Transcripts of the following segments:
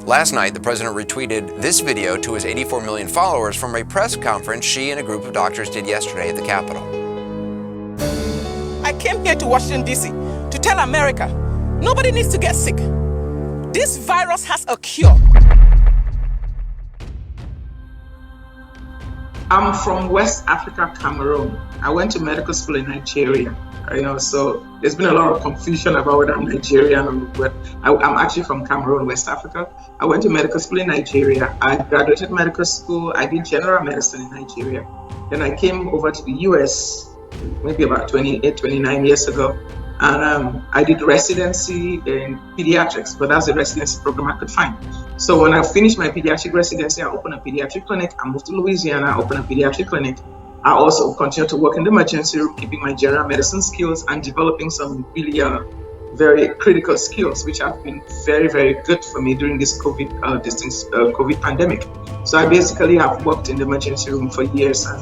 Last night, the president retweeted this video to his 84 million followers from a press conference she and a group of doctors did yesterday at the Capitol. I came here to Washington, D.C. to tell America, nobody needs to get sick. This virus has a cure. I'm from West Africa, Cameroon. I went to medical school in Nigeria. So there's been a lot of confusion about whether I'm Nigerian or what. I'm actually from Cameroon, West Africa. I went to medical school in Nigeria. I graduated medical school. I did general medicine in Nigeria. Then I came over to the US maybe about 28, 29 years ago. And I did residency in pediatrics, but that's the residency program I could find. So when I finished my pediatric residency, I opened a pediatric clinic. I moved to Louisiana, I opened a pediatric clinic. I also continued to work in the emergency room, keeping my general medicine skills and developing some really very critical skills, which have been very, very good for me during this COVID pandemic. So I basically have worked in the emergency room for years and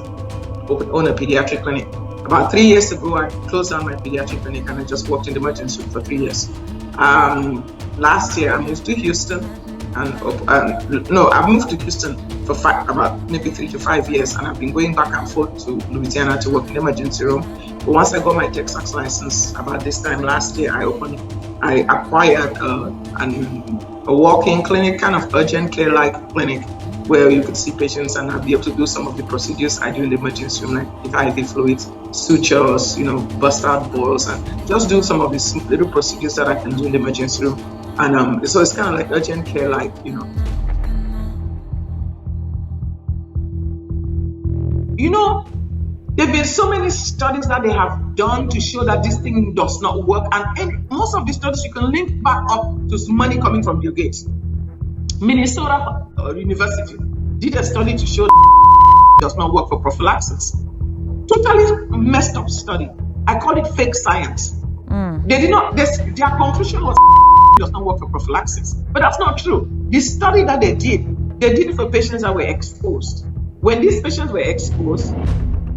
owned a pediatric clinic. About 3 years ago, I closed down my pediatric clinic and I just worked in the emergency room for 3 years. Last year, I moved to Houston. I moved to Houston for about maybe 3 to 5 years, and I've been going back and forth to Louisiana to work in the emergency room. But once I got my Texas license about this time last year, I acquired a walk-in clinic, kind of urgent care-like clinic, where you could see patients and I'll be able to do some of the procedures I do in the emergency room, like IV fluids, sutures, bust out balls, and just do some of these little procedures that I can do in the emergency room. And so it's kind of like urgent care, there have been so many studies that they have done to show that this thing does not work. And most of the studies you can link back up to money coming from Bill Gates. Minnesota University did a study to show that it does not work for prophylaxis. Totally messed up study. I call it fake science. They did not, their conclusion was does not work for prophylaxis. But that's not true. The study that they did it for patients that were exposed. When these patients were exposed,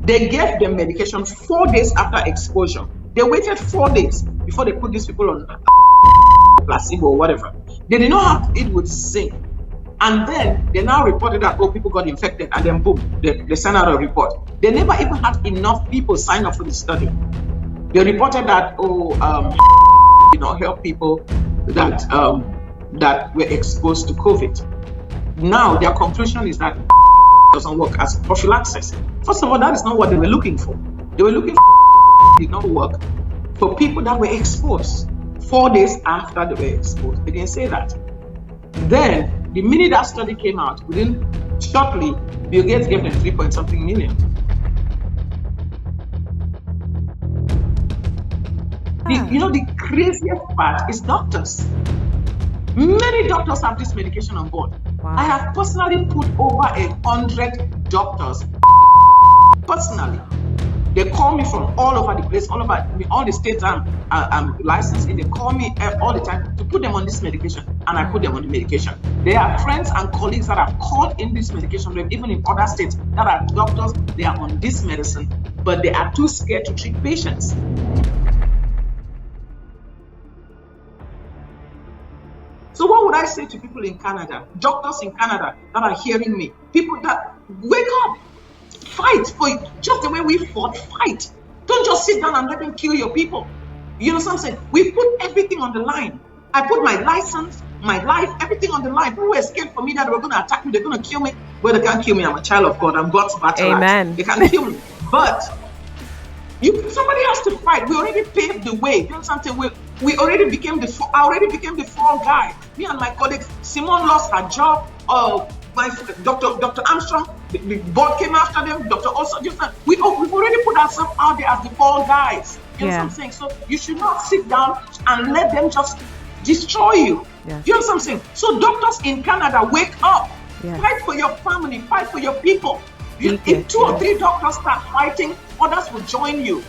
they gave them medication 4 days after exposure. They waited 4 days before they put these people on placebo or whatever. They did not have it would sink. And then they now reported that people got infected, and then boom, they sent out a report. They never even had enough people sign up for the study. They reported that did not help people that were exposed to COVID. Now their conclusion is that doesn't work as prophylaxis. First of all, that is not what they were looking for. They were looking for did not work for people that were exposed 4 days after they were exposed. They didn't say that. Then, the minute that study came out, shortly, Bill Gates gave them 3-point-something million. The craziest part is doctors. Many doctors have this medication on board. Wow. I have personally put over 100 doctors. Personally, they call me from all over the place, all the states I'm licensed in. They call me all the time to put them on this medication, and I put them on the medication. They are friends and colleagues that have called in this medication, even in other states that are doctors. They are on this medicine, but they are too scared to treat patients. So what would I say to people in Canada, doctors in Canada that are hearing me, people that wake up, fight for just the way we fought, fight. Don't just sit down and let them kill your people. You know what I'm saying? We put everything on the line. I put my license, my life, everything on the line. People were scared for me that they were going to attack me, they're going to kill me. Well, they can't kill me. I'm a child of God. I'm God's battle axe. They can't kill me. But somebody has to fight. We already paved the way. You know something? I already became the fall guy. Me and my colleagues, Simone lost her job. My Dr. Armstrong, the board came after them. Dr. Also, we've already put ourselves out there as the fall guys. You know what I'm saying? So you should not sit down and let them just destroy you. Yes. You know what I'm saying? So doctors in Canada, wake up. Yes. Fight for your family. Fight for your people. If 2 or 3 doctors start fighting, others will join you.